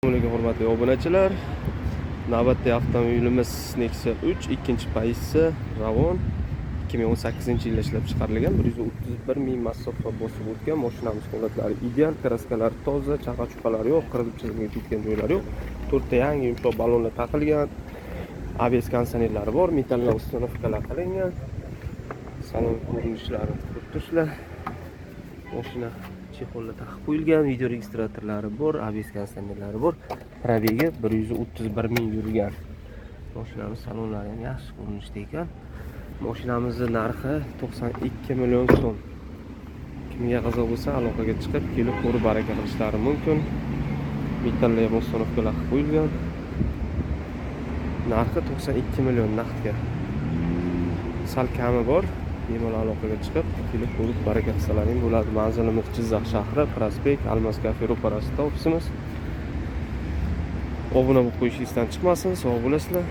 Assalomu alaykum hurmatli obunachilar. Navbatdagi avtomobilimiz Nexia 3 ikkinchi pozisiya Ravon 2018-yilda ishlab chiqarilgan. 131 ming masofa bosib o'tgan. Mashinamiz holatlari ideal, kraskalari toza, chaqa-chuqalari yo'q, qirilib chizilgan ketgan joylari yo'q. 4 ta yangi yumshoq balonlar taqilgan. ABS konditsionerlari bor, metalllar uстановkalar qilingan. Salon ko'rinishlari turibsizlar. Mashina chexollar taqib qo'yilgan, video registratorlari bor, ABS konditsionerlari bor. Probegi 131 ming yurgan. Mashinamiz salonlari ham yaxshi ko'rinishda ekan. Mashinamizning narxi 92 million so'm. Kimga qiziq bo'lsa, aloqaga chiqib, kelib ko'rib baraka qilishlari mumkin. Metalllar ham uстановkalar qilib qo'yilgan. Narxi 92 million naqdga. Sal kami bor. Bemalol aloqaga chiqib, kelib ko'rib baraka qilsalaring bo'ladi. Manzilimiz Jizzax shahri, prospekt Almas kafe ro'parasida ofisimiz. Obuna bo'lib qo'yishingizdan chiqmasin, sog' bo'lasizlar.